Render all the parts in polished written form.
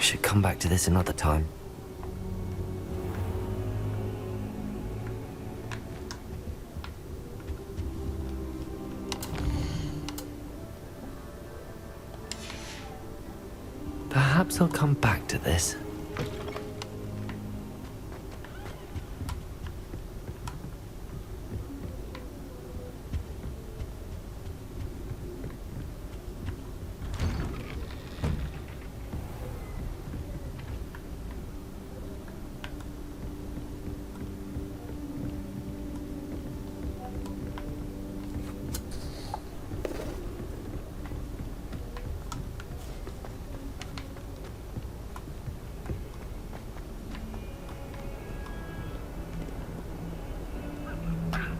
should come back to this another time. Perhaps I'll come back to this.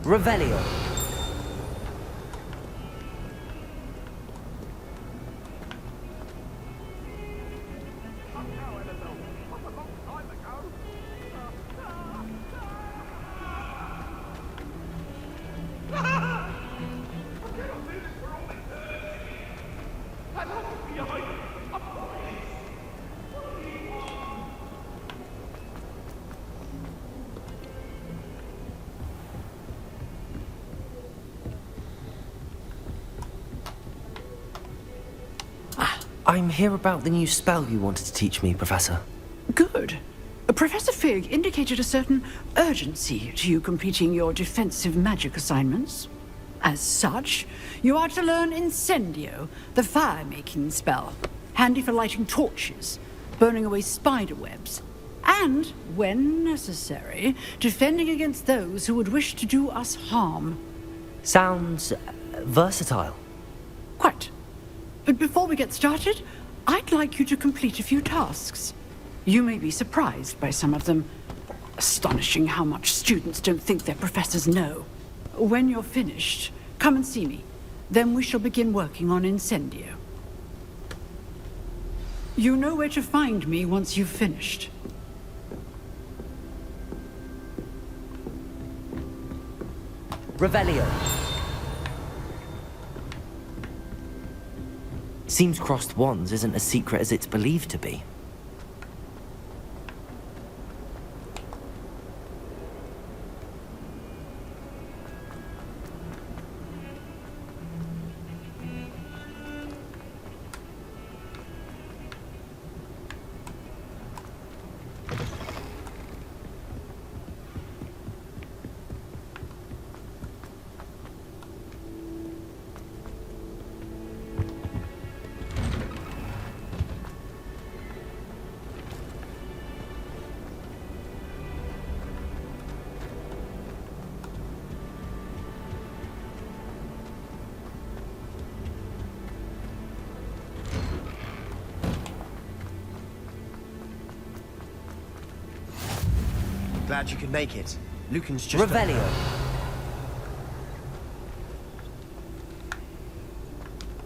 Revelio. I'm here about the new spell you wanted to teach me, Professor. Good. Professor Fig indicated a certain urgency to you completing your defensive magic assignments. As such, you are to learn Incendio, the fire-making spell, handy for lighting torches, burning away spider webs, and, when necessary, defending against those who would wish to do us harm. Sounds versatile. Quite. But before we get started, I'd like you to complete a few tasks. You may be surprised by some of them. Astonishing how much students don't think their professors know. When you're finished, come and see me. Then we shall begin working on Incendio. You know where to find me once you've finished. Revelio. Seems crossed wands isn't as secret as it's believed to be. Glad you could make it. Lucan's just... Revelio.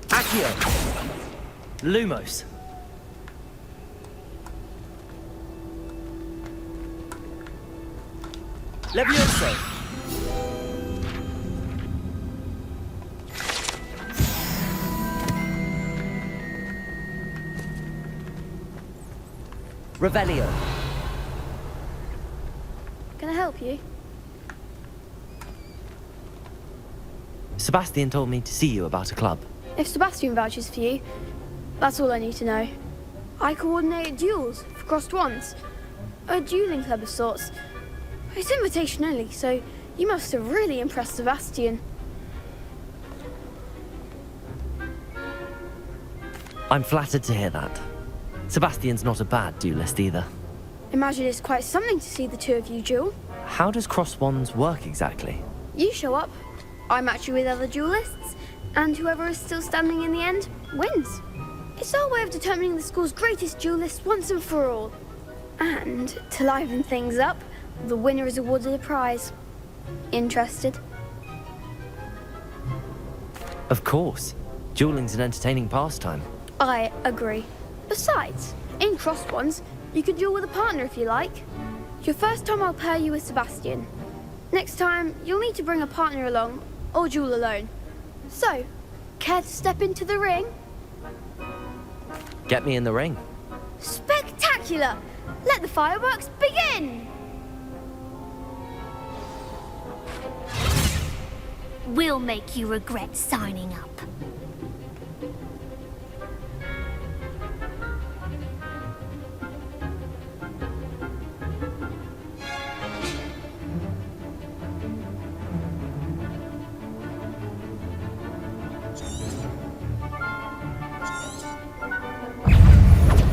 Accio. Lumos. Levioso. Revelio. Can I help you? Sebastian told me to see you about a club. If Sebastian vouches for you, that's all I need to know. I coordinate duels for crossed wands. A dueling club of sorts. It's invitation only, so you must have really impressed Sebastian. I'm flattered to hear that. Sebastian's not a bad duelist either. Imagine it's quite something to see the two of you duel. How does cross wands work exactly? You show up, I match you with other duelists, and whoever is still standing in the end wins. It's our way of determining the school's greatest duelist once and for all. And to liven things up, the winner is awarded a prize. Interested? Of course. Dueling's an entertaining pastime. I agree. Besides, in crossed wands, you can duel with a partner if you like. Your first time I'll pair you with Sebastian. Next time, you'll need to bring a partner along, or duel alone. So, care to step into the ring? Get me in the ring. Spectacular! spectacular! Let the fireworks begin! We'll make you regret signing up.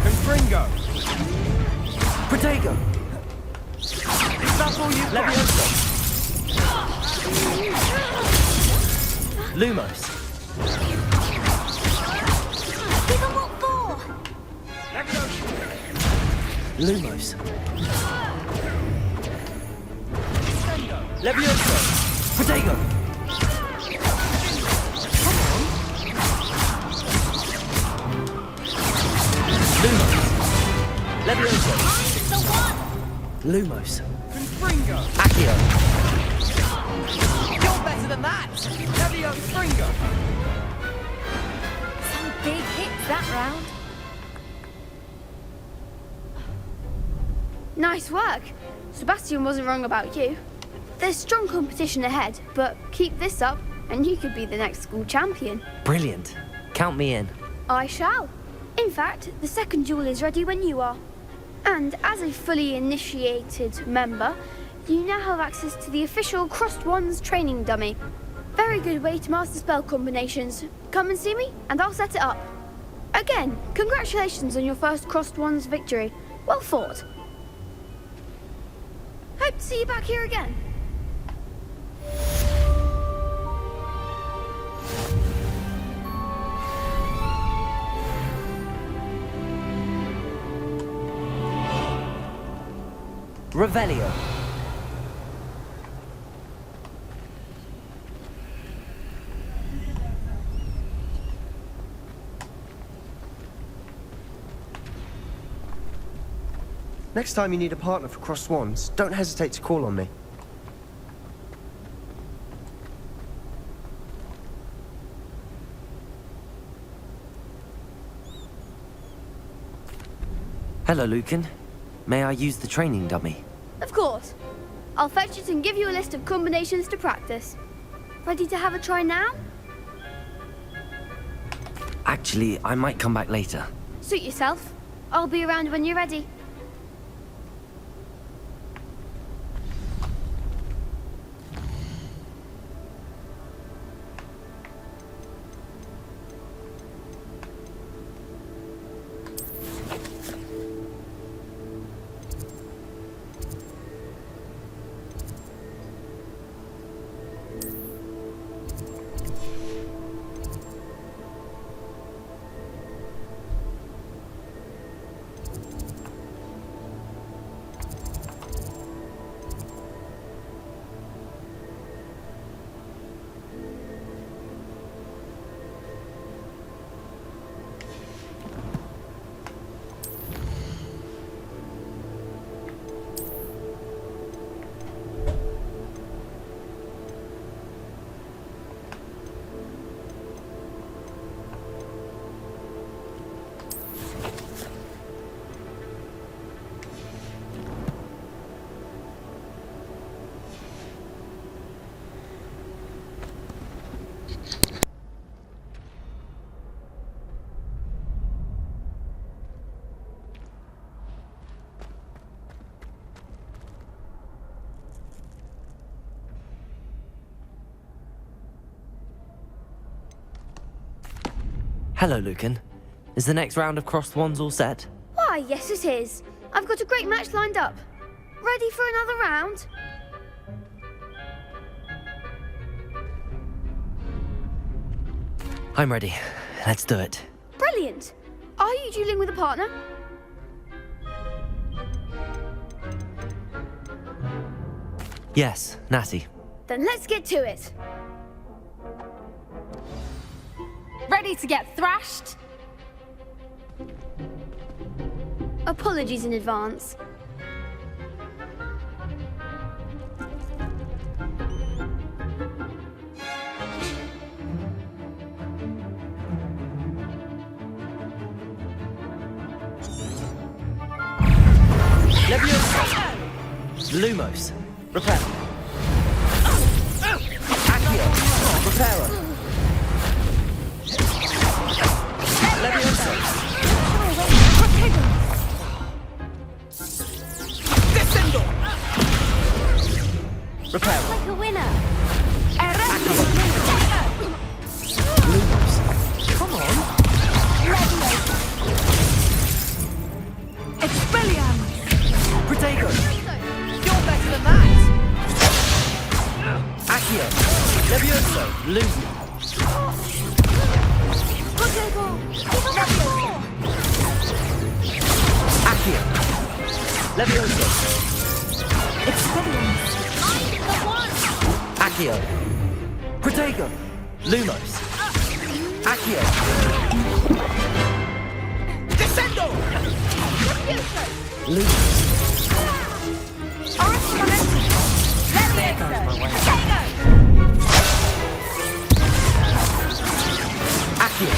Confringo! Protego! Is that all you've got? Levioso! Lumos! Give them what for? Lumos! Levioso! Protego! Lumos! Levioso! I'm the one! Lumos! Confringo! Accio! You're better than that! Levio Fringo! Some big hits that round. Nice work. Sebastian wasn't wrong about you. There's strong competition ahead, but keep this up and you could be the next school champion. Brilliant. Count me in. I shall. In fact, the second duel is ready when you are. And as a fully initiated member, you now have access to the official Crossed Wands training dummy. Very good way to master spell combinations. Come and see me, and I'll set it up. Again, congratulations on your first Crossed Wands victory. Well fought. Hope to see you back here again. Revelio. Next time you need a partner for Crossed Wands, don't hesitate to call on me. Hello, Lucan. May I use the training dummy? Of course. I'll fetch it and give you a list of combinations to practice. Ready to have a try now? Actually, I might come back later. Suit yourself. I'll be around when you're ready. Hello, Lucan. Is the next round of Crossed Wands all set? Why, yes it is. I've got a great match lined up. Ready for another round? I'm ready. Let's do it. Brilliant. Are you dueling with a partner? Yes, Natty. Then let's get to it. Ready to get thrashed? Apologies in advance. Levioso. Lumos. Repair. Accio. Reparo. Levioso. Descendo. Reparo. Like a winner. Lumos. Come on. Expelliarmus! Protego. You're better than that! Accio. Levioso. Lose. Accio. Levioso. Expelliarmus! Accio. Protego. Lumos. Accio. Descendo. Lumos. There goes my way. Accio.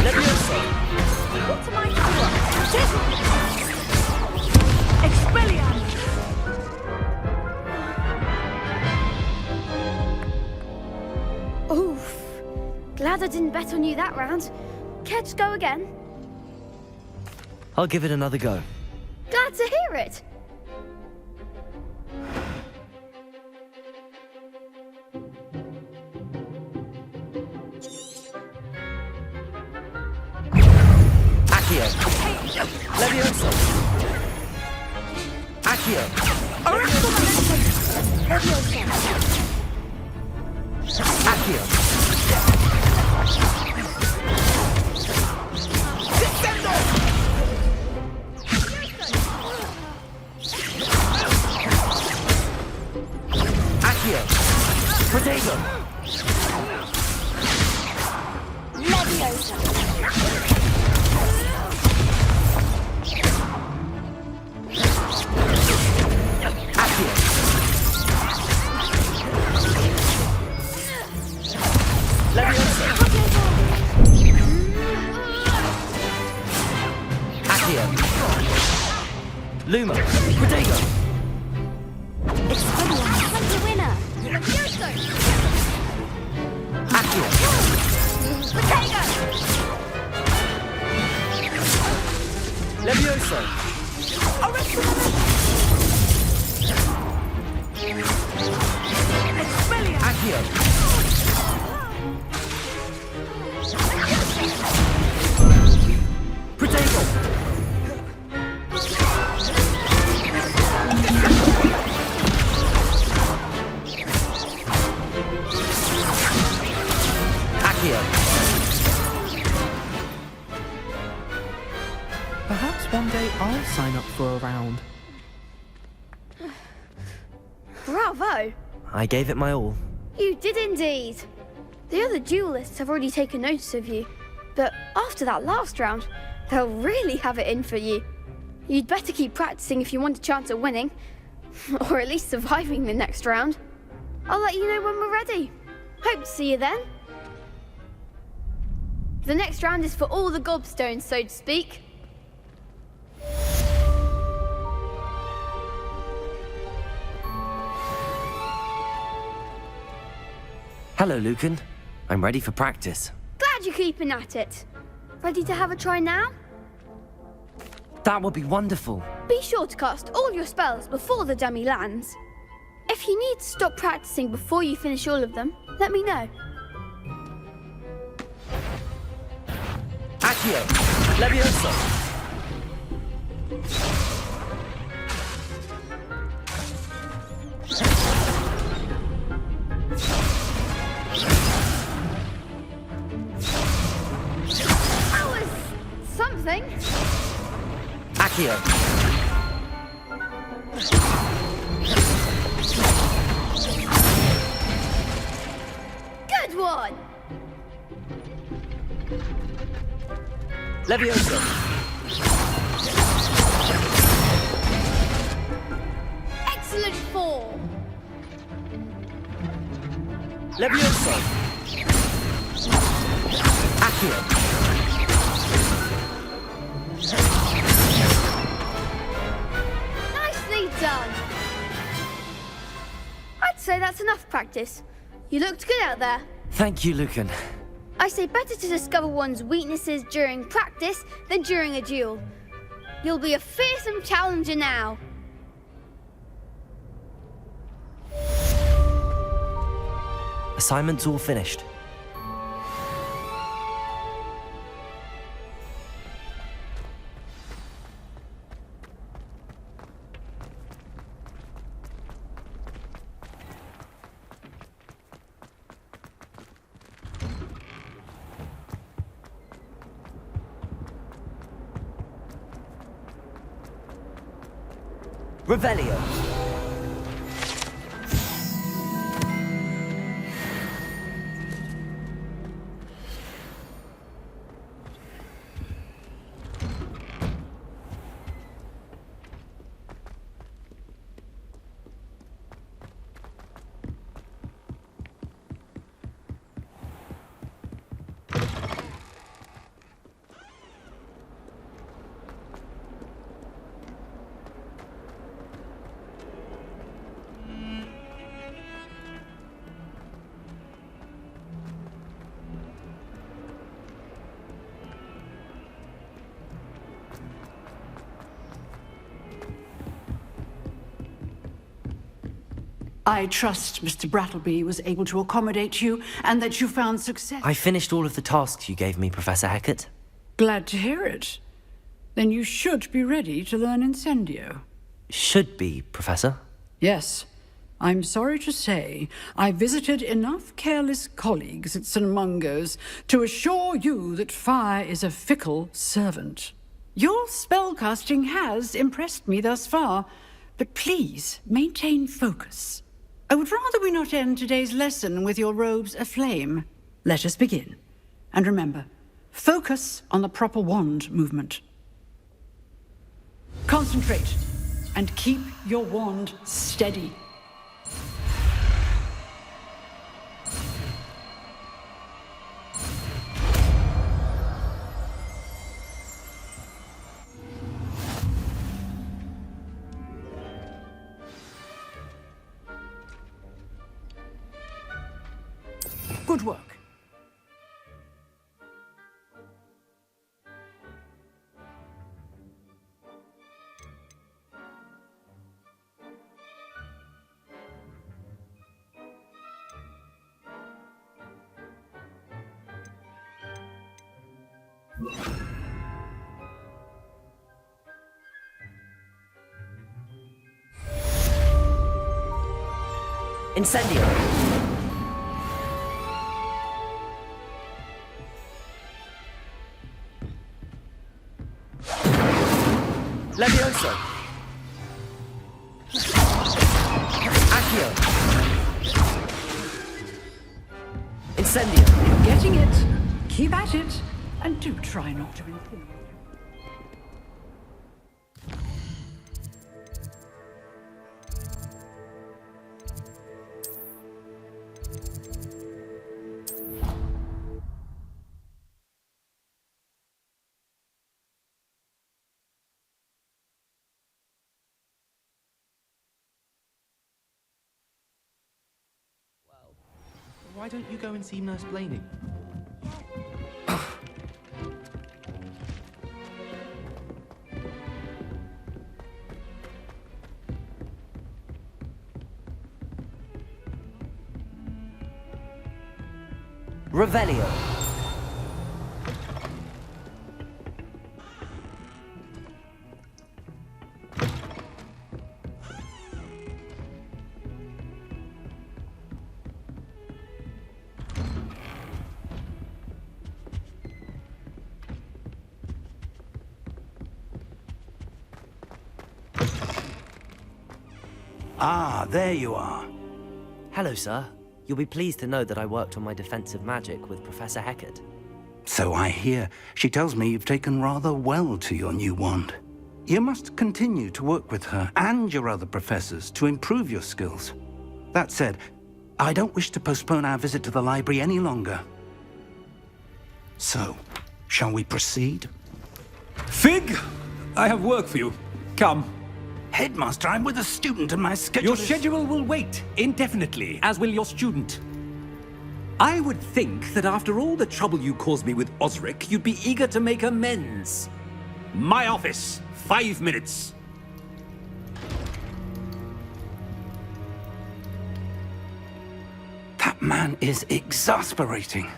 Levioso. What am I doing? Expelliarmus! Oof. Glad I didn't bet on you that round. Care to go again? I'll give it another go. Glad to hear it. Accio. Levioso. Accio. Accio. Descendo. Accio. Protego. Leviosa. Accio. Levioso. Accio. Lumo. Protego. Like a winner. Accio. Levioso. Accio. Protego. Accio. Perhaps one day I'll sign up for a round. Bravo. I gave it my all. You did indeed. The other duelists have already taken notice of you, but after that last round, they'll really have it in for you. You'd better keep practicing if you want a chance at winning, or at least surviving the next round. I'll let you know when we're ready. Hope to see you then. The next round is for all the gobstones, so to speak. Hello, Lucan. I'm ready for practice. Glad you're keeping at it. Ready to have a try now? That would be wonderful. Be sure to cast all your spells before the dummy lands. If you need to stop practicing before you finish all of them, let me know. Accio. Levioso. That was something. Accio. Good one. Levioso. Excellent form. Levioso. Accio. say that's enough practice. You looked good out there. Thank you, Lucan. I say better to discover one's weaknesses during practice than during a duel. You'll be a fearsome challenger now. Assignment's all finished. Revelio. I trust Mr. Brattleby was able to accommodate you and that you found success. I finished all of the tasks you gave me, Professor Hecat. Glad to hear it. Then you should be ready to learn Incendio. Should be, Professor. Yes. I'm sorry to say, I visited enough careless colleagues at St. Mungo's to assure you that fire is a fickle servant. Your spellcasting has impressed me thus far, but please maintain focus. I would rather we not end today's lesson with your robes aflame. Let us begin. And remember, focus on the proper wand movement. Concentrate and keep your wand steady. Good work. Incendio. Levioso. Accio. Incendio. You're getting it. Keep at it. And do try not to intimidate. Why don't you go and see Nurse Blaney? Revelio. Ah, there you are. Hello, sir. You'll be pleased to know that I worked on my defensive magic with Professor Hecat. So I hear. She tells me you've taken rather well to your new wand. You must continue to work with her and your other professors to improve your skills. That said, I don't wish to postpone our visit to the library any longer. So, shall we proceed? Fig, I have work for you. Come. Headmaster, I'm with a student and my schedule Your schedule will wait indefinitely, as will your student. I would think that after all the trouble you caused me with Osric, you'd be eager to make amends. My office, 5 minutes. That man is exasperating.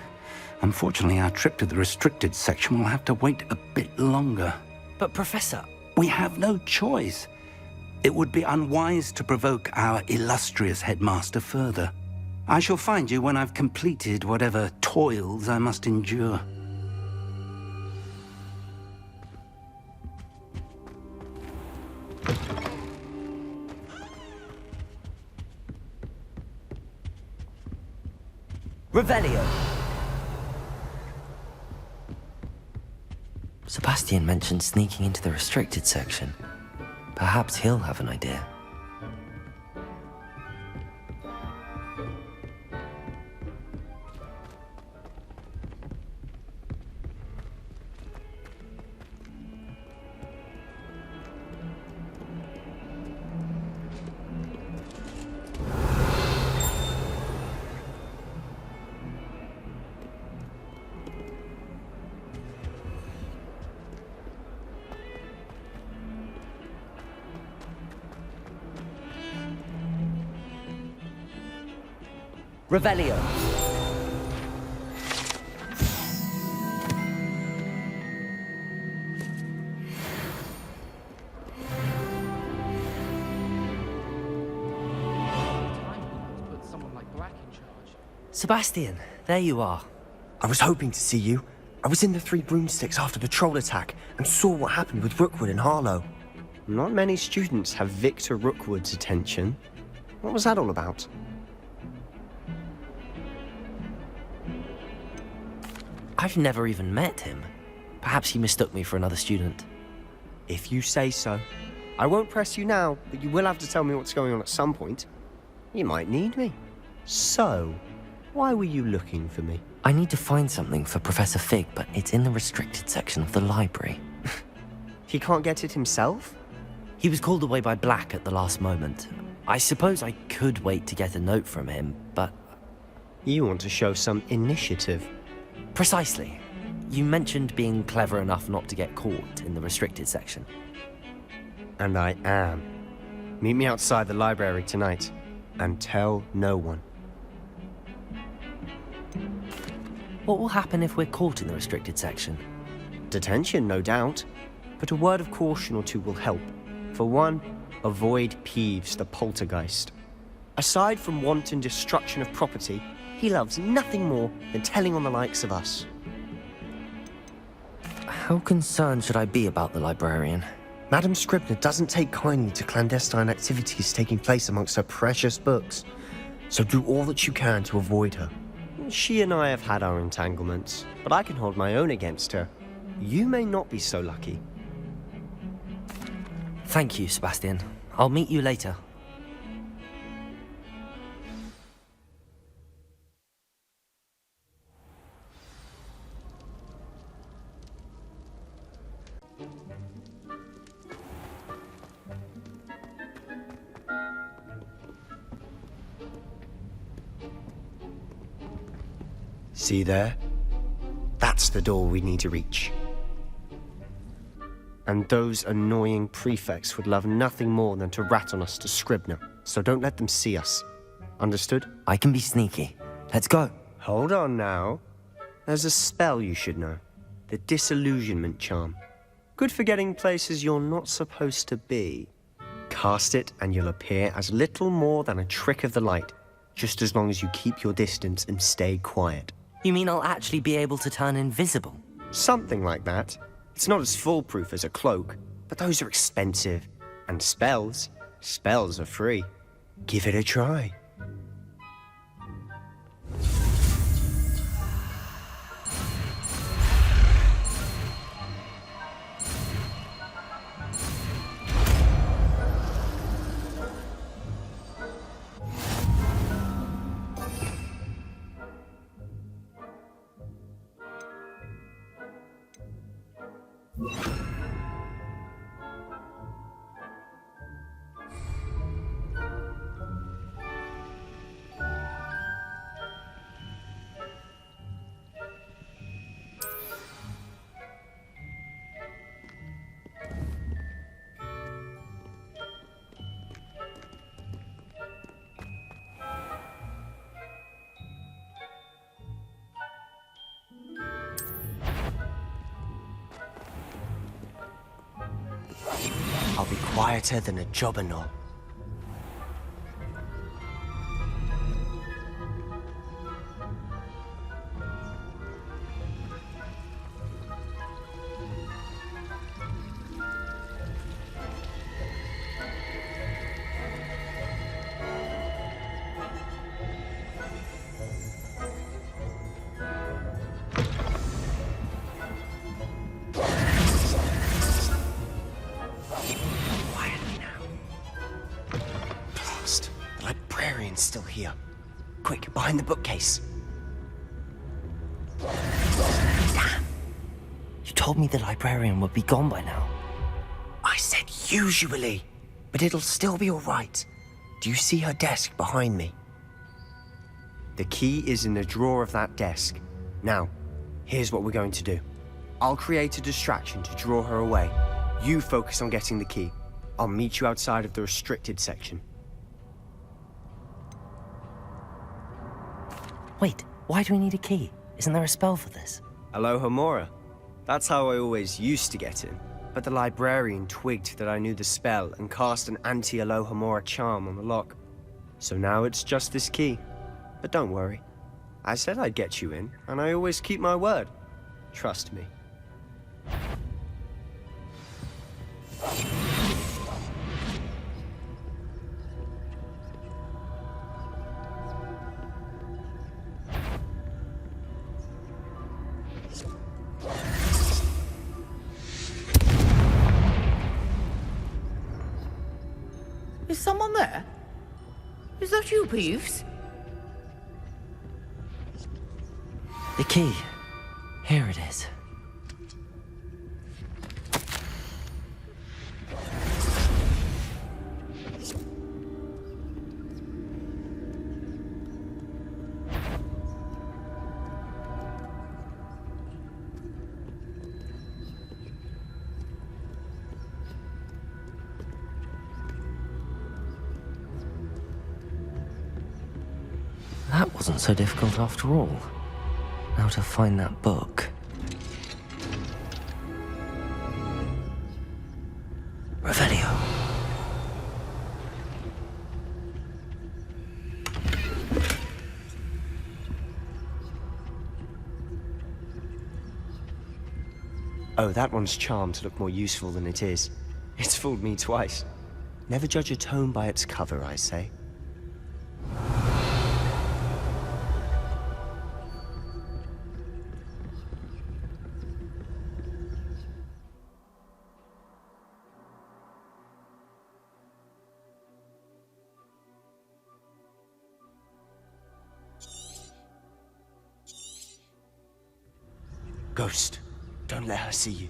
Unfortunately, our trip to the restricted section will have to wait a bit longer. But Professor... We have no choice. It would be unwise to provoke our illustrious headmaster further. I shall find you when I've completed whatever toils I must endure. Revelio! Sebastian mentioned sneaking into the restricted section. Perhaps he'll have an idea. Revelio. Put someone like Black in charge. Sebastian, there you are. I was hoping to see you. I was in the Three Broomsticks after the troll attack and saw what happened with Rookwood and Harlow. Not many students have Victor Rookwood's attention. What was that all about? I've never even met him. Perhaps he mistook me for another student. If you say so. I won't press you now, but you will have to tell me what's going on at some point. You might need me. So, why were you looking for me? I need to find something for Professor Fig, but it's in the restricted section of the library. He can't get it himself? He was called away by Black at the last moment. I suppose I could wait to get a note from him, but... You want to show some initiative. Precisely. You mentioned being clever enough not to get caught in the restricted section. And I am. Meet me outside the library tonight, and tell no one. What will happen if we're caught in the restricted section? Detention, no doubt. But a word of caution or two will help. For one, avoid Peeves the poltergeist. Aside from wanton destruction of property, he loves nothing more than telling on the likes of us. How concerned should I be about the librarian? Madam Scribner doesn't take kindly to clandestine activities taking place amongst her precious books, so do all that you can to avoid her. She and I have had our entanglements, but I can hold my own against her. You may not be so lucky. Thank you, Sebastian. I'll meet you later. See there? That's the door we need to reach. And those annoying prefects would love nothing more than to rat on us to Scribner, so don't let them see us. Understood? I can be sneaky. Let's go. Hold on now. There's a spell you should know. The Disillusionment Charm. Good for getting places you're not supposed to be. Cast it and you'll appear as little more than a trick of the light, just as long as you keep your distance and stay quiet. You mean I'll actually be able to turn invisible? Something like that. It's not as foolproof as a cloak, but those are expensive. And spells are free. Give it a try. I'll be quieter than a jobberknoll. Still here. Quick, behind the bookcase. Damn! You told me the librarian would be gone by now. I said usually, but it'll still be all right. Do you see her desk behind me? The key is in the drawer of that desk. Now, here's what we're going to do. I'll create a distraction to draw her away. You focus on getting the key. I'll meet you outside of the restricted section. Wait, why do we need a key? Isn't there a spell for this? Alohomora. That's how I always used to get in. But the librarian twigged that I knew the spell and cast an anti-Alohomora charm on the lock. So now it's just this key. But don't worry. I said I'd get you in, and I always keep my word. Trust me. Is someone there? Is that you, Peeves? The key. Here it is. That wasn't so difficult after all. Now to find that book. Revelio. Oh, that one's charmed to look more useful than it is. It's fooled me twice. Never judge a tome by its cover, I say. Ghost, don't let her see you.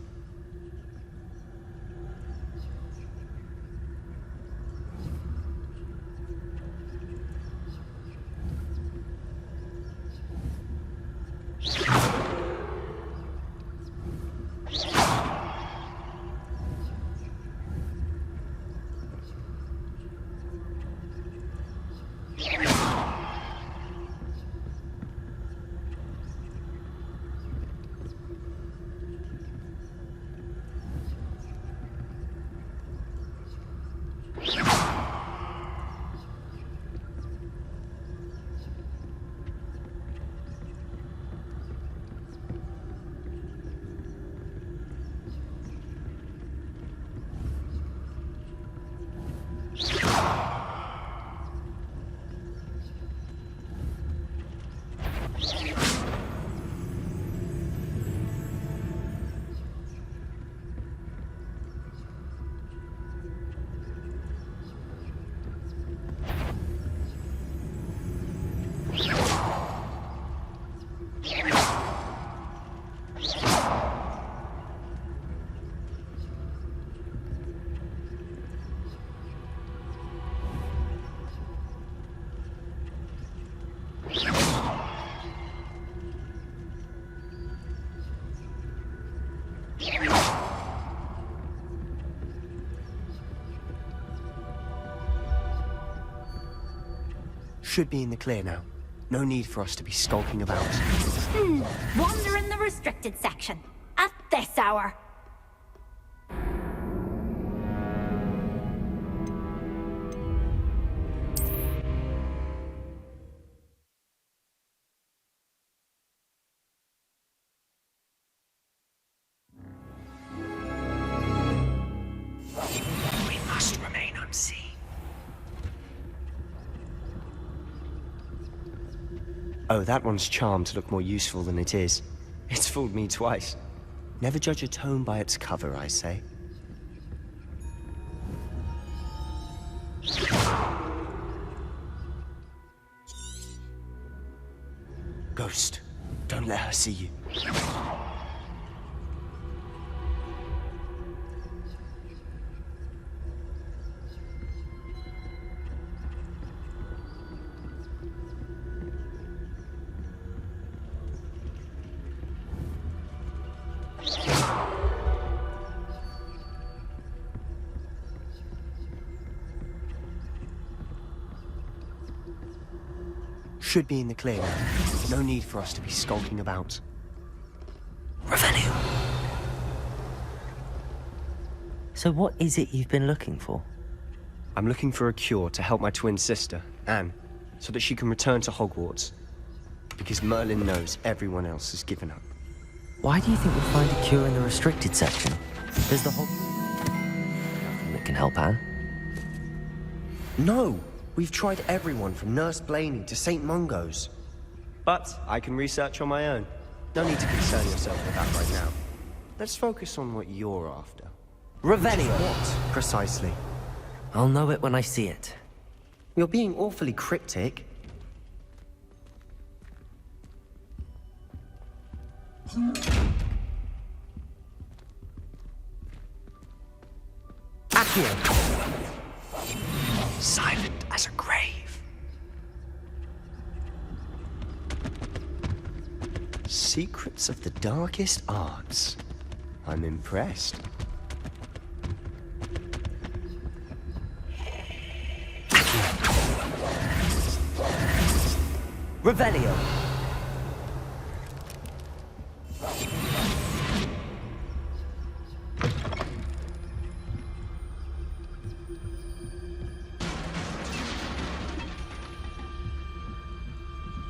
Should be in the clear now. No need for us to be skulking about. Wander in the restricted section. At this hour. Oh, that one's charmed to look more useful than it is. It's fooled me twice. Never judge a tome by its cover, I say. Ghost, don't let her see you. Should be in the clear now. No need for us to be skulking about. Revelio. So what is it you've been looking for? I'm looking for a cure to help my twin sister, Anne, so that she can return to Hogwarts. Because Merlin knows everyone else has given up. Why do you think we'll find a cure in the restricted section? There's the nothing that can help Anne. No! We've tried everyone from Nurse Blaney to St. Mungo's. But I can research on my own. No need to concern yourself with that right now. Let's focus on what you're after. Revelio. What, precisely? I'll know it when I see it. You're being awfully cryptic. Accio! Silent as a grave. Secrets of the darkest arts. I'm impressed. Revelio.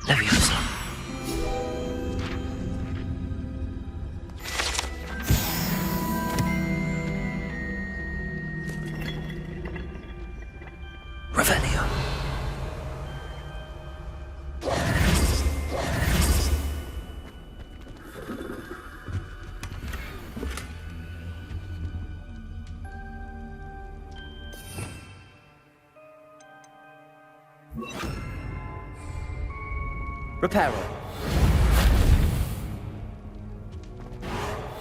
Leviosa. Revelio. Reparo.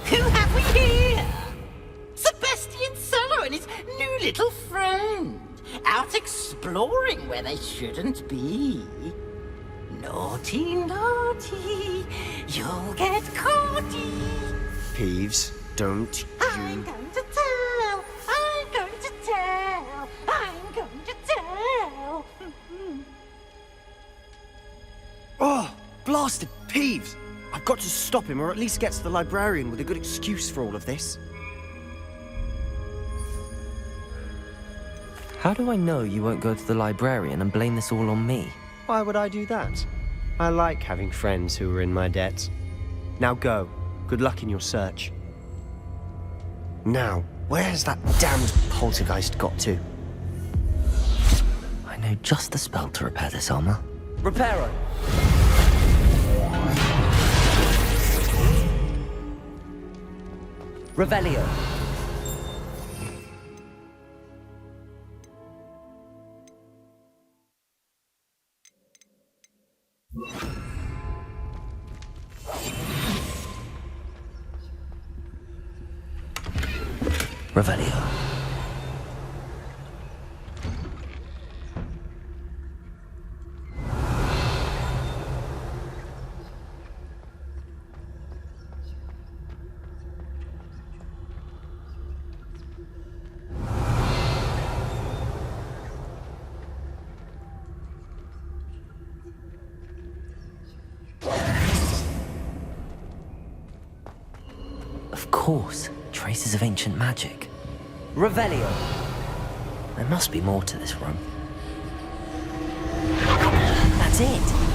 Who have we here? Sebastian Solo and his new little friend. Out exploring where they shouldn't be. Naughty, naughty, you'll get caughty. Peeves, don't I'm you... going to tell, I'm going to tell, I'm going to tell. Oh, blasted Peeves! I've got to stop him, or at least get to the librarian with a good excuse for all of this. How do I know you won't go to the librarian and blame this all on me? Why would I do that? I like having friends who are in my debt. Now go. Good luck in your search. Now, where's that damned poltergeist got to? I know just the spell to repair this armor. Reparo. Revelio. Revelio. Of course, traces of ancient magic. Revelio. There must be more to this room. That's it.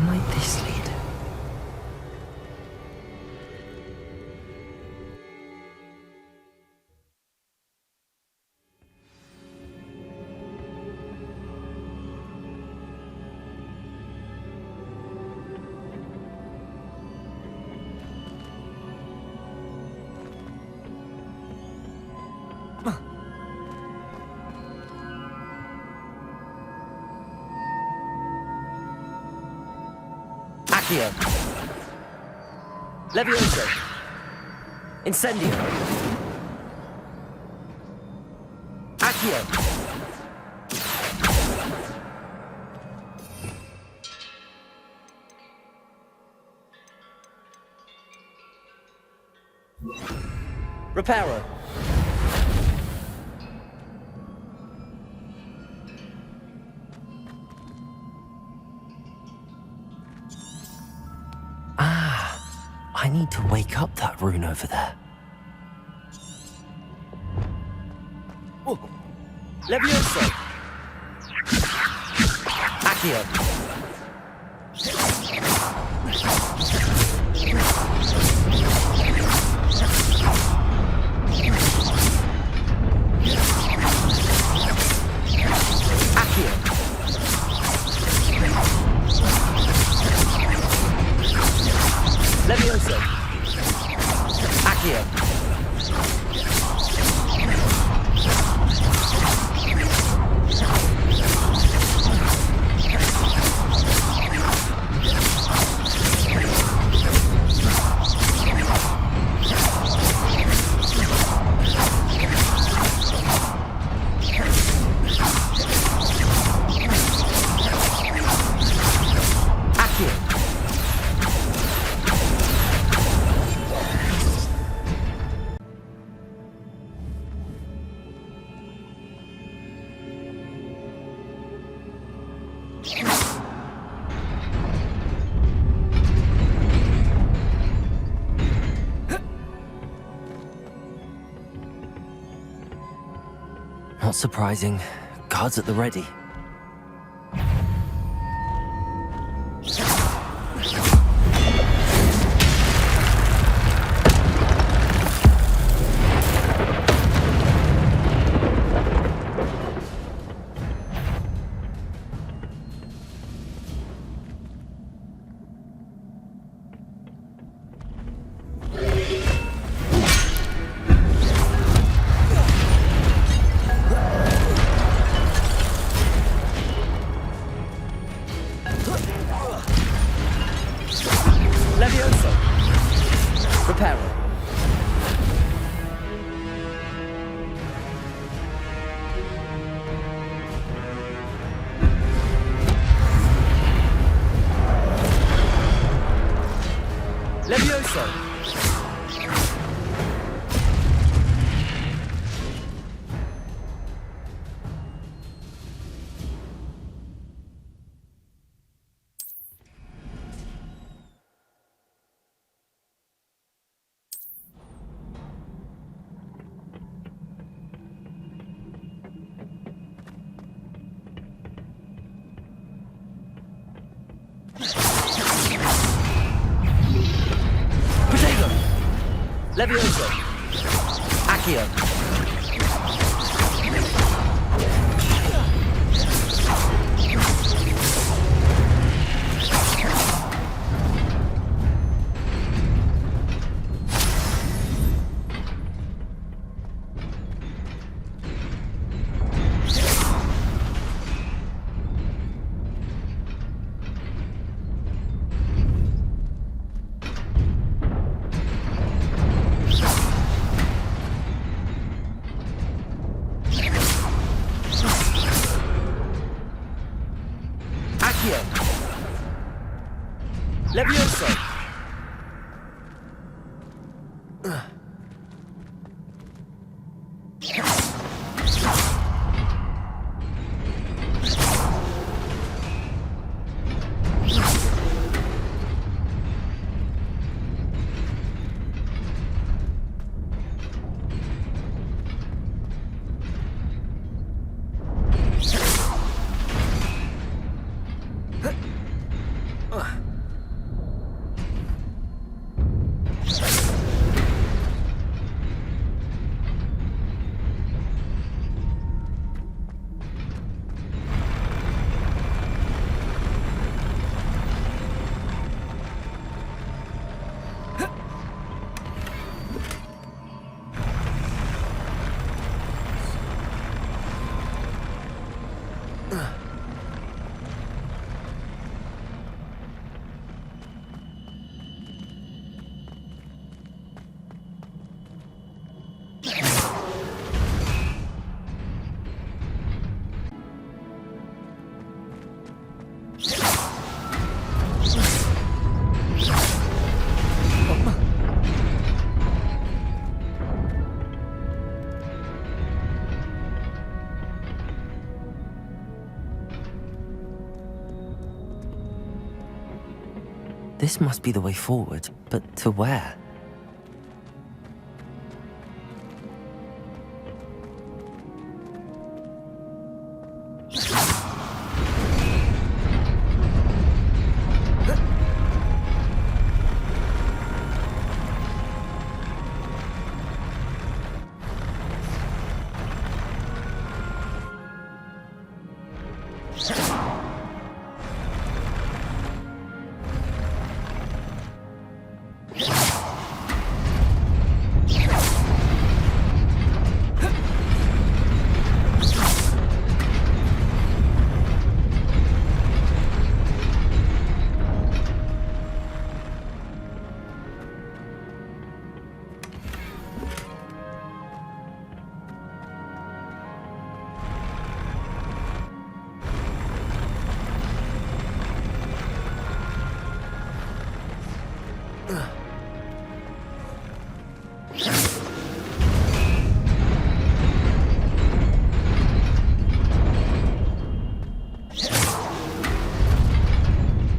Where might this lead? Accio. Levioso. Incendio. Accio. Reparo. I need to wake up that rune over there. Oh. Levioso. Accio. Accio. Levioso. Accio. Not surprising. Guards at the ready. Levioso. Reparo. Levioso. Levioso. Accio. Levioso. This must be the way forward, but to where?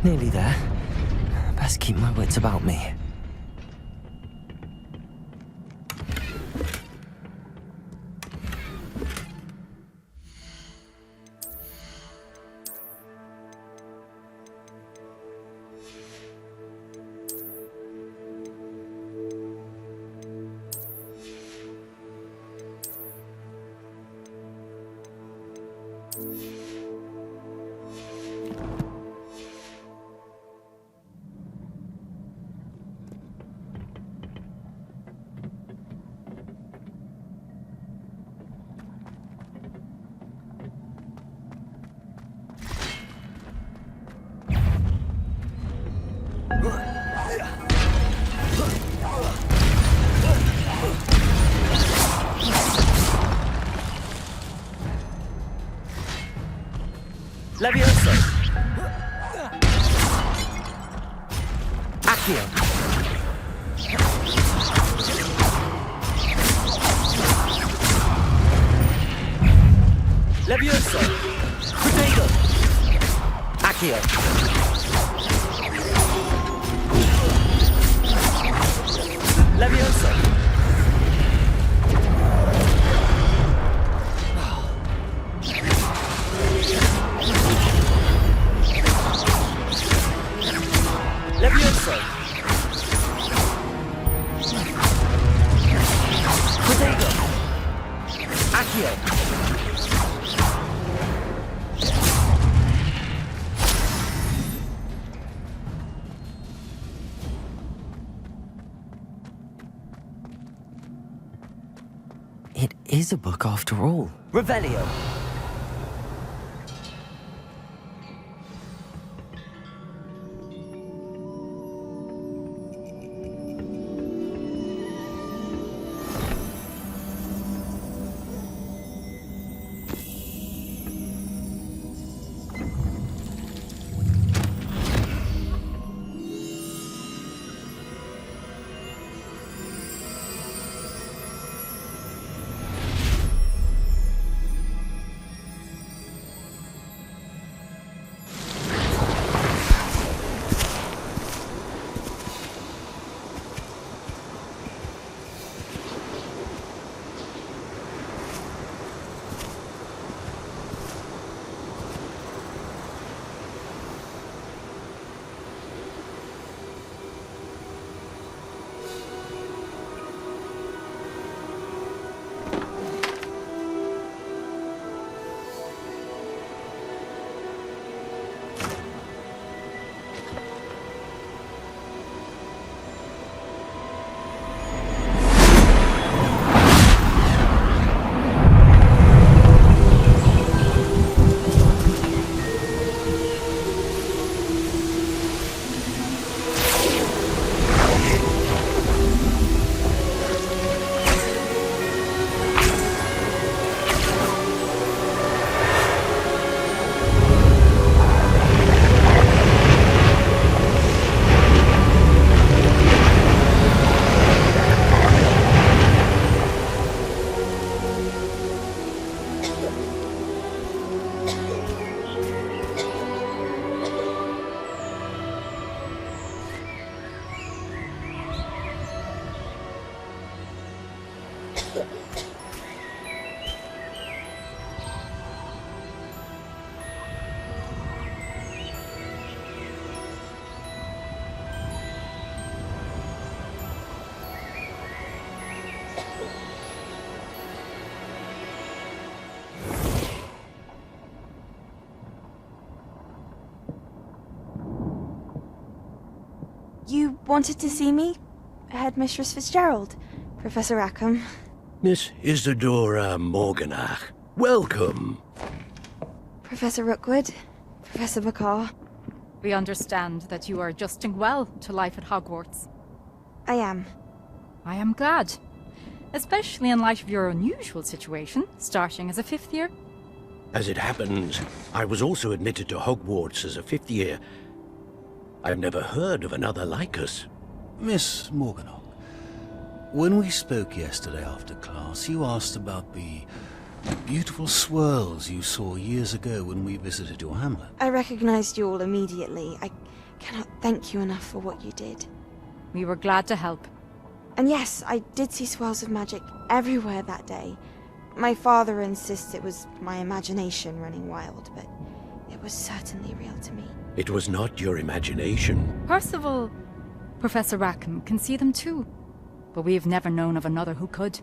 Nearly there. Best keep my wits about me. Levioso! Accio! Levioso! Protego! Accio! Levioso! Levioso! Protego! Accio! It is a book after all. Revelio! You wanted to see me? Headmistress Fitzgerald, Professor Rackham. Miss Isadora Morganach, welcome. Professor Rookwood, Professor Bakar. We understand that you are adjusting well to life at Hogwarts. I am. I am glad. Especially in light of your unusual situation, starting as a 5th year. As it happens, I was also admitted to Hogwarts as a 5th year. I've never heard of another like us. Miss Morganach, when we spoke yesterday after class, you asked about the beautiful swirls you saw years ago when we visited your hamlet. I recognized you all immediately. I cannot thank you enough for what you did. We were glad to help. And yes, I did see swirls of magic everywhere that day. My father insists it was my imagination running wild, but it was certainly real to me. It was not your imagination. Percival, Professor Rackham can see them too. But we have never known of another who could.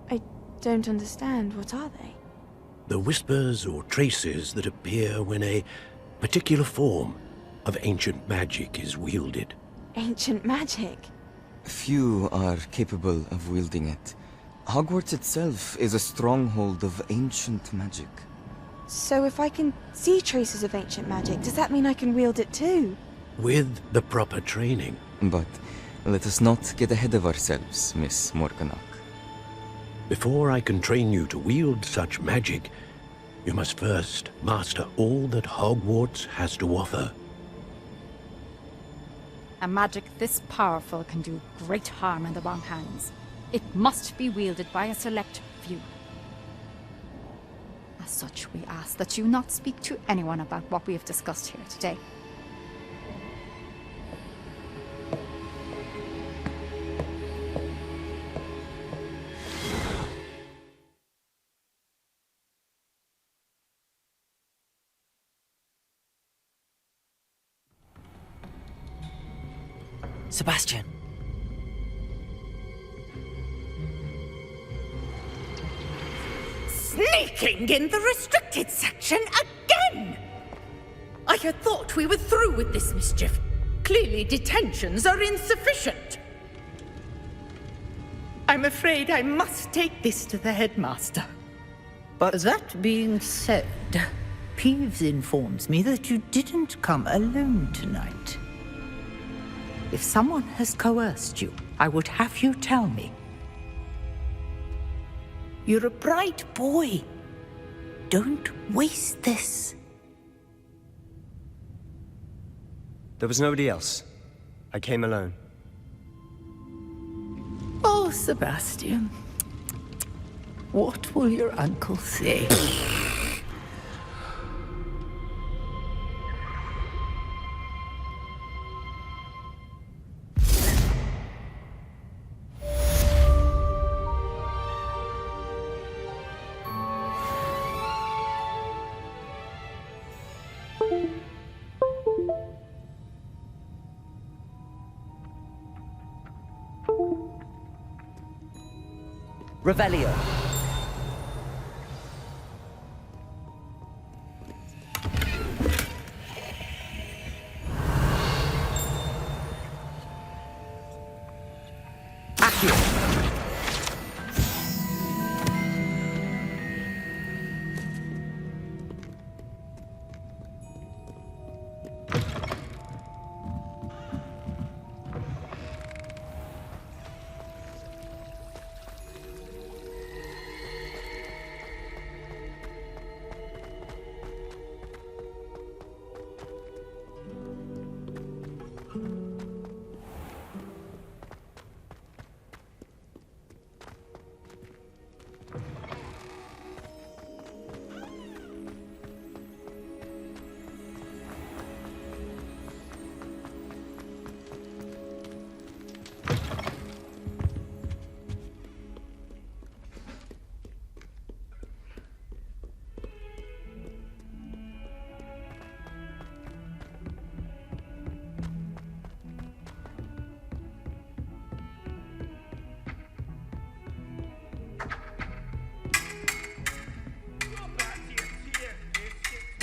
I don't understand. What are they? The whispers or traces that appear when a particular form of ancient magic is wielded. Ancient magic? Few are capable of wielding it. Hogwarts itself is a stronghold of ancient magic. So if I can see traces of ancient magic, does that mean I can wield it too? With the proper training. But let us not get ahead of ourselves, Miss Morganach. Before I can train you to wield such magic, you must first master all that Hogwarts has to offer. A magic this powerful can do great harm in the wrong hands. It must be wielded by a select few. As such, we ask that you not speak to anyone about what we have discussed here today. Sebastian. Sneaking in the restricted section again! I had thought we were through with this mischief. Clearly detentions are insufficient. I'm afraid I must take this to the headmaster. But that being said, Peeves informs me that you didn't come alone tonight. If someone has coerced you, I would have you tell me. You're a bright boy. Don't waste this. There was nobody else. I came alone. Oh, Sebastian. What will your uncle say? Revelio. Accio.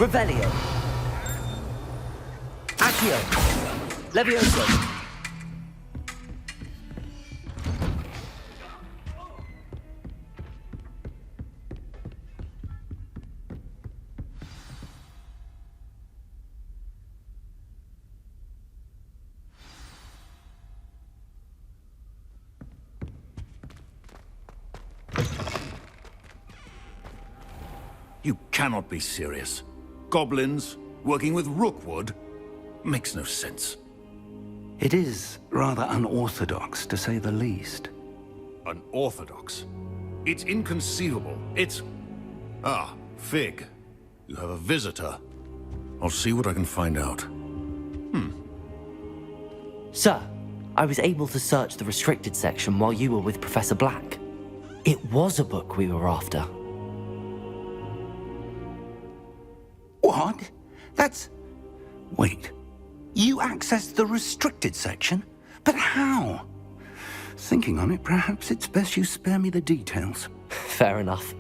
Revelio. Accio. Levioso. You cannot be serious. Goblins working with Rookwood makes no sense. It is rather unorthodox, to say the least. Unorthodox? It's inconceivable. It's... Ah, Fig. You have a visitor. I'll see what I can find out. Sir, I was able to search the restricted section while you were with Professor Black. It was a book we were after. What? That's... Wait. You accessed the restricted section? But how? Thinking on it, perhaps it's best you spare me the details. Fair enough.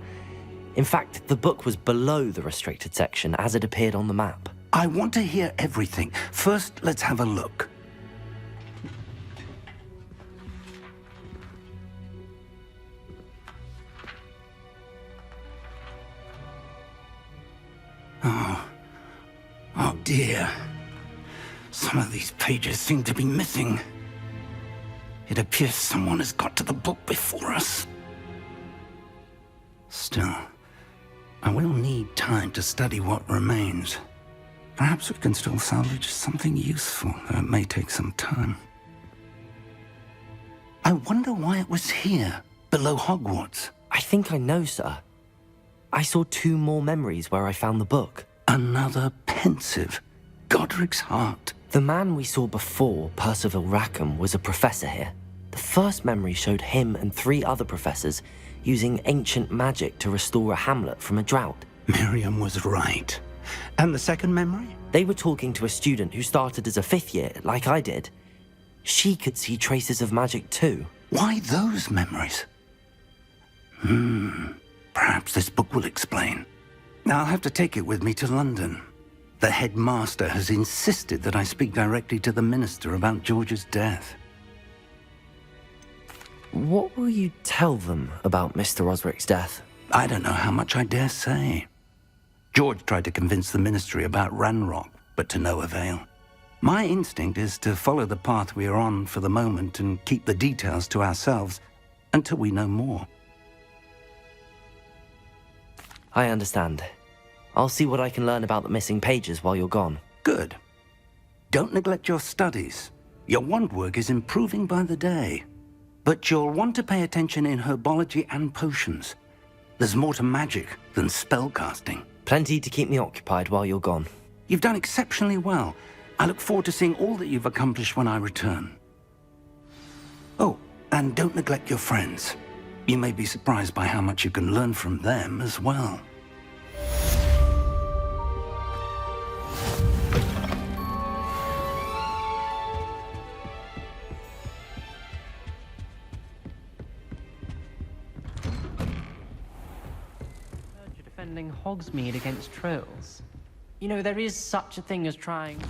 In fact, the book was below the restricted section as it appeared on the map. I want to hear everything. First, let's have a look. Oh dear. Some of these pages seem to be missing. It appears someone has got to the book before us. Still, I will need time to study what remains. Perhaps we can still salvage something useful, though it may take some time. I wonder why it was here, below Hogwarts. I think I know, sir. I saw 2 more memories where I found the book. Another pensive. Godric's heart. The man we saw before, Percival Rackham, was a professor here. The first memory showed him and 3 other professors using ancient magic to restore a hamlet from a drought. Miriam was right. And the second memory? They were talking to a student who started as a 5th year, like I did. She could see traces of magic too. Why those memories? Perhaps this book will explain. I'll have to take it with me to London. The headmaster has insisted that I speak directly to the minister about George's death. What will you tell them about Mr. Osric's death? I don't know how much I dare say. George tried to convince the ministry about Ranrock, but to no avail. My instinct is to follow the path we are on for the moment and keep the details to ourselves until we know more. I understand. I'll see what I can learn about the missing pages while you're gone. Good. Don't neglect your studies. Your wand work is improving by the day. But you'll want to pay attention in herbology and potions. There's more to magic than spellcasting. Plenty to keep me occupied while you're gone. You've done exceptionally well. I look forward to seeing all that you've accomplished when I return. Oh, and don't neglect your friends. You may be surprised by how much you can learn from them as well. You're defending Hogsmeade against trolls. You know, there is such a thing as trying...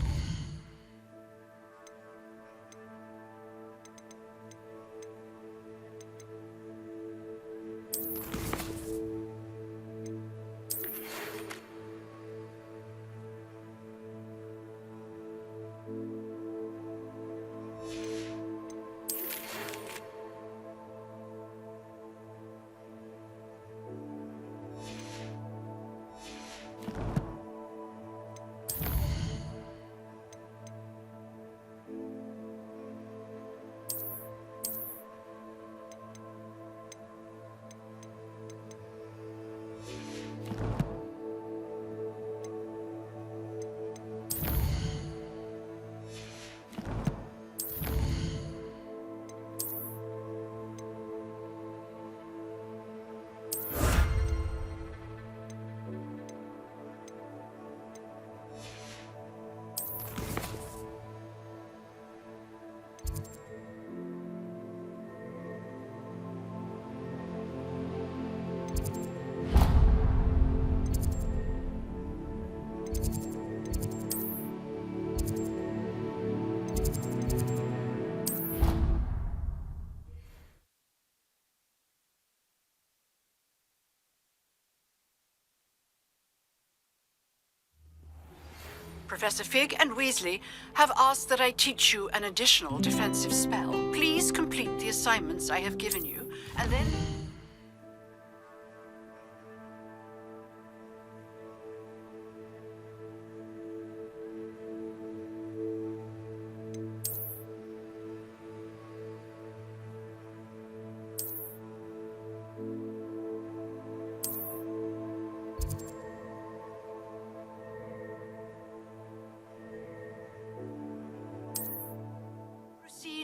Professor Fig and Weasley have asked that I teach you an additional defensive spell. Please complete the assignments I have given you, and then...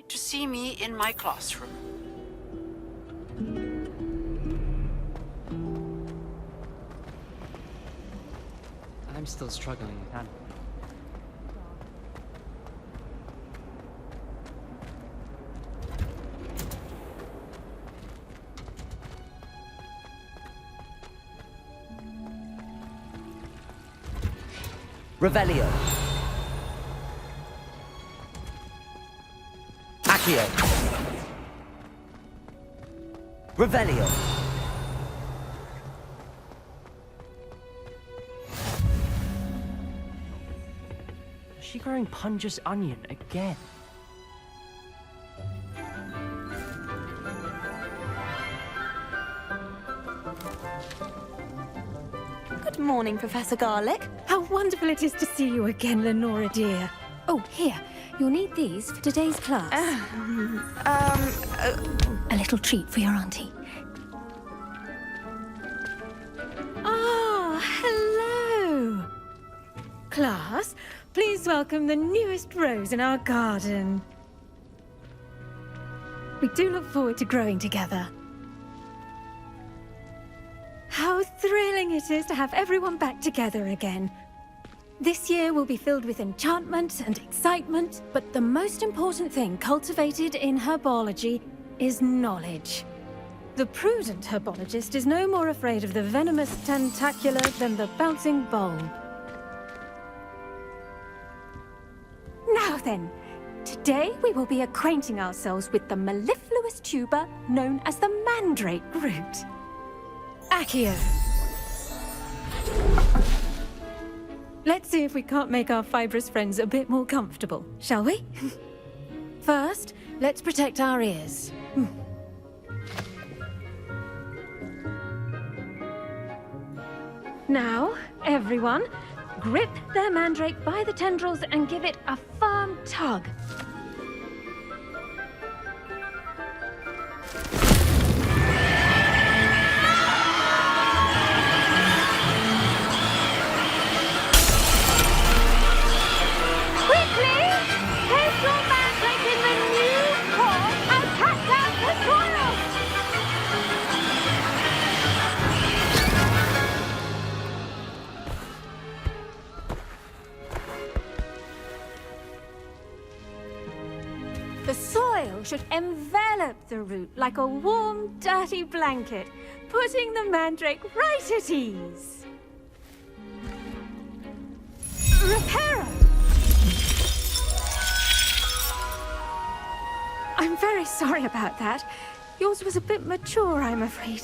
to see me in my classroom. I'm still struggling with that. Revelio. Accio. Revelio. Is she growing Punja's onion again? Good morning, Professor Garlick. How wonderful it is to see you again, Lenora dear. Oh, here. You'll need these for today's class. A little treat for your auntie. Ah, hello. Class, please welcome the newest rose in our garden. We do look forward to growing together. How thrilling it is to have everyone back together again. This year will be filled with enchantment and excitement, but the most important thing cultivated in herbology is knowledge. The prudent herbologist is no more afraid of the venomous tentacula than the bouncing bulb. Now then, today we will be acquainting ourselves with the mellifluous tuber known as the mandrake root. Accio. Let's see if we can't make our fibrous friends a bit more comfortable, shall we? First, let's protect our ears. Now, everyone, grip their mandrake by the tendrils and give it a firm tug. The soil should envelop the root like a warm, dirty blanket, putting the mandrake right at ease. Reparo! I'm very sorry about that. Yours was a bit mature, I'm afraid.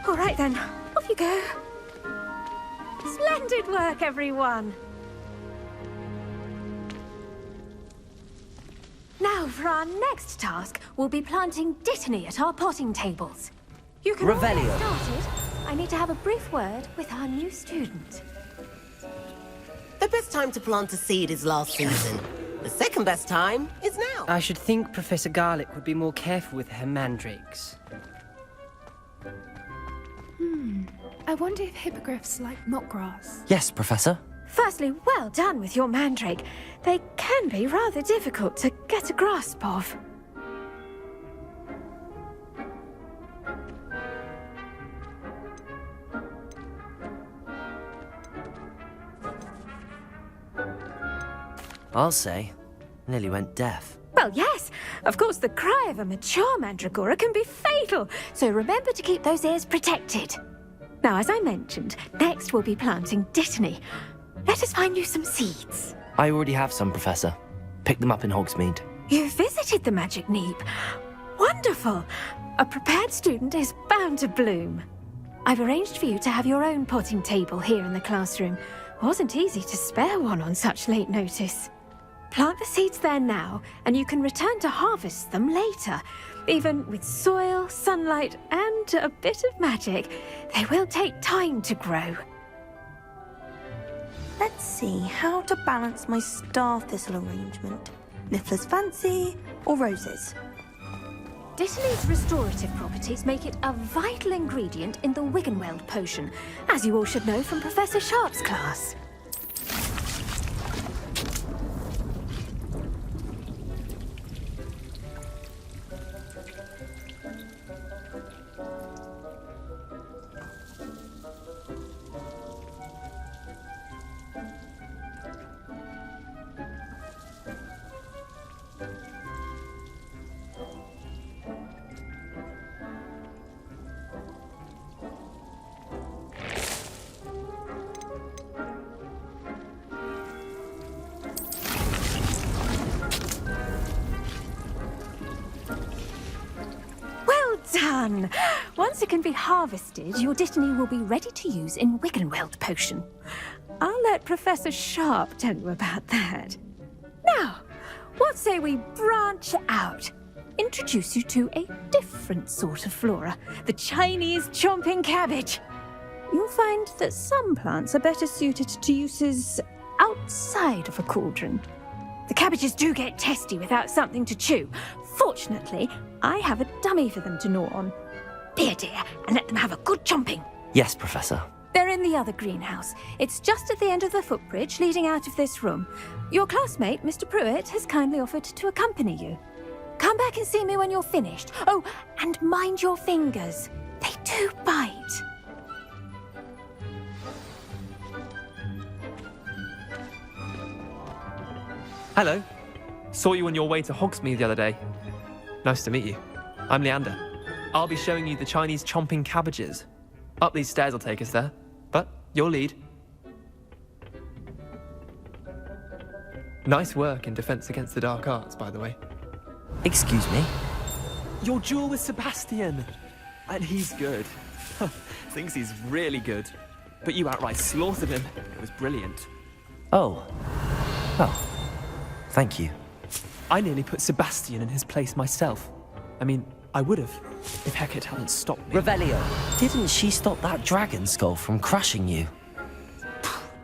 All right then, off you go. Splendid work, everyone. Now, for our next task, we'll be planting dittany at our potting tables. You can all get Revelio. started. I need to have a brief word with our new student. The best time to plant a seed is last season. The second best time is now. I should think Professor Garlick would be more careful with her mandrakes. I wonder if hippogriffs like knotgrass. Yes, Professor. Firstly, well done with your mandrake. They can be rather difficult to get a grasp of. I'll say. Nearly went deaf. Well, yes. Of course, the cry of a mature mandragora can be fatal, so remember to keep those ears protected. Now, as I mentioned, next we'll be planting dittany. Let us find you some seeds. I already have some, Professor. Picked them up in Hogsmeade. You visited the Magic Neep. Wonderful. A prepared student is bound to bloom. I've arranged for you to have your own potting table here in the classroom. Wasn't easy to spare one on such late notice. Plant the seeds there now, and you can return to harvest them later. Even with soil, sunlight, and a bit of magic, they will take time to grow. Let's see how to balance my star thistle arrangement. Niffler's fancy or roses? Dittany's restorative properties make it a vital ingredient in the Wiggenweld potion, as you all should know from Professor Sharp's class. fun. Once it can be harvested, your Dittany will be ready to use in Wiggenweld potion. I'll let Professor Sharp tell you about that. Now, what say we branch out? Introduce you to a different sort of flora, the Chinese chomping cabbage. You'll find that some plants are better suited to uses outside of a cauldron. The cabbages do get testy without something to chew. Fortunately, I have a dummy for them to gnaw on. Dear, and let them have a good chomping. Yes, Professor. They're in the other greenhouse. It's just at the end of the footbridge leading out of this room. Your classmate, Mr. Pruitt, has kindly offered to accompany you. Come back and see me when you're finished. Oh, and mind your fingers. They do bite. Hello. Saw you on your way to Hogsmeade the other day. Nice to meet you. I'm Leander. I'll be showing you the Chinese chomping cabbages. Up these stairs will take us there, but your lead. Nice work in Defense Against the Dark Arts, by the way. Excuse me? Your duel with Sebastian! And he's good. Thinks he's really good. But you outright slaughtered him. It was brilliant. Oh. Oh. Thank you. I nearly put Sebastian in his place myself. I mean, I would have, if Hecate hadn't stopped me. Revelio, didn't she stop that dragon skull from crushing you?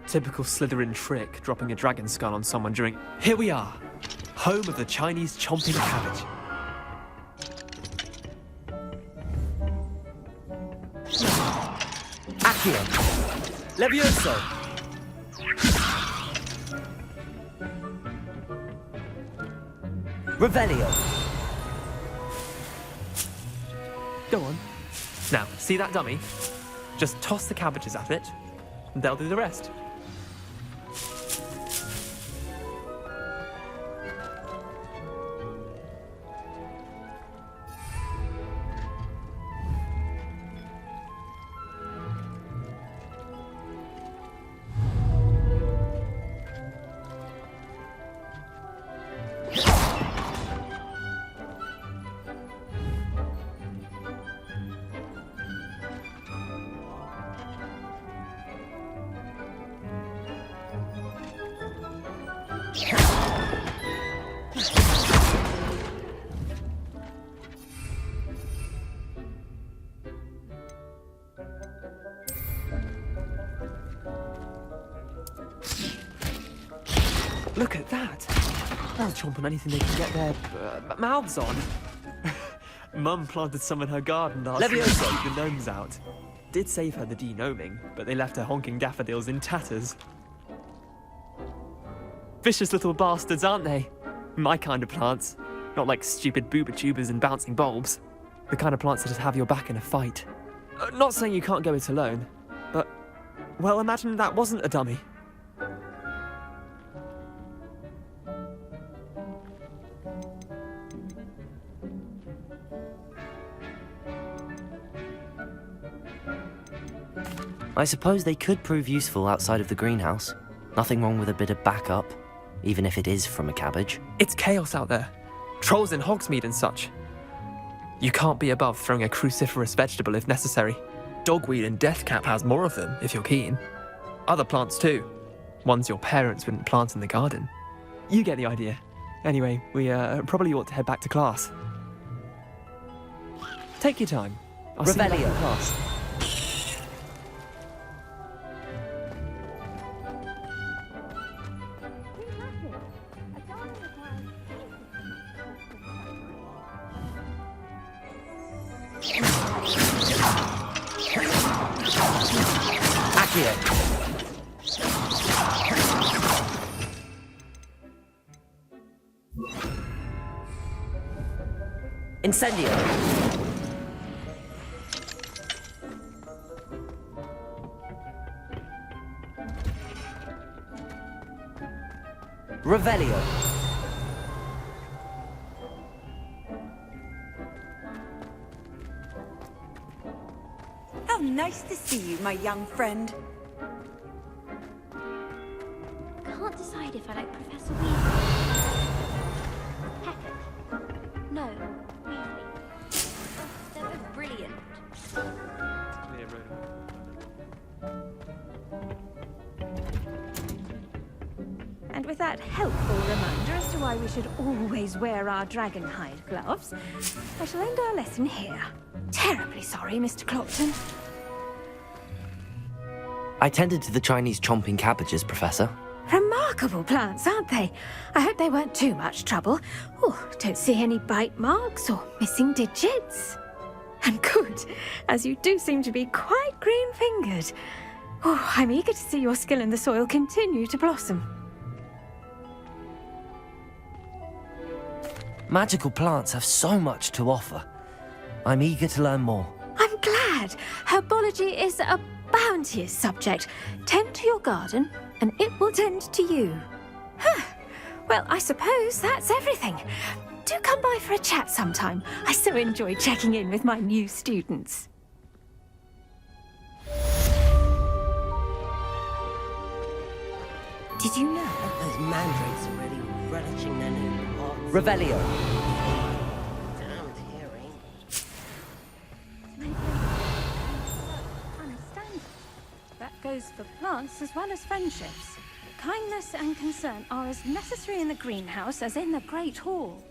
Typical Slytherin trick, dropping a dragon skull on someone during... Here we are, home of the Chinese chomping cabbage. Accio. Levioso. Revelio. Go on. Now, see that dummy? Just toss the cabbages at it, and they'll do the rest. Look at that! They'll chomp on anything they can get their mouths on. Mum planted some in her garden last year to keep the gnomes out. Did save her the de-gnoming, but they left her honking daffodils in tatters. Vicious little bastards, aren't they? My kind of plants. Not like stupid booba tubers and bouncing bulbs. The kind of plants that just have your back in a fight. Not saying you can't go it alone, but... well, imagine that wasn't a dummy. I suppose they could prove useful outside of the greenhouse. Nothing wrong with a bit of backup, even if it is from a cabbage. It's chaos out there. Trolls in Hogsmeade and such. You can't be above throwing a cruciferous vegetable if necessary. Dogweed and deathcap has more of them, if you're keen. Other plants too. Ones your parents wouldn't plant in the garden. You get the idea. Anyway, we probably ought to head back to class. Take your time. I'll see you back in class. Incendio. Revelio. How nice to see you, my young friend. Can't decide if I like Professor Weasley. Hecate. No, Weasley. They're both brilliant. that helpful reminder as to why we should always wear our dragonhide gloves, I shall end our lesson here. Terribly sorry, Mr. Clopton. I tended to the Chinese chomping cabbages, Professor. Remarkable plants, aren't they? I hope they weren't too much trouble. Oh, don't see any bite marks or missing digits. And good, as you do seem to be quite green-fingered. Oh, I'm eager to see your skill in the soil continue to blossom. Magical plants have so much to offer. I'm eager to learn more. I'm glad. Herbology is a bounteous subject. Tend to your garden, and it will tend to you. Huh. Well, I suppose that's everything. Do come by for a chat sometime. I so enjoy checking in with my new students. Did you know those mandrakes are really relishing their new pots? Revelio. Damned hearing. Understand. That goes for plants as well as friendships. Kindness and concern are as necessary in the greenhouse as in the Great Hall.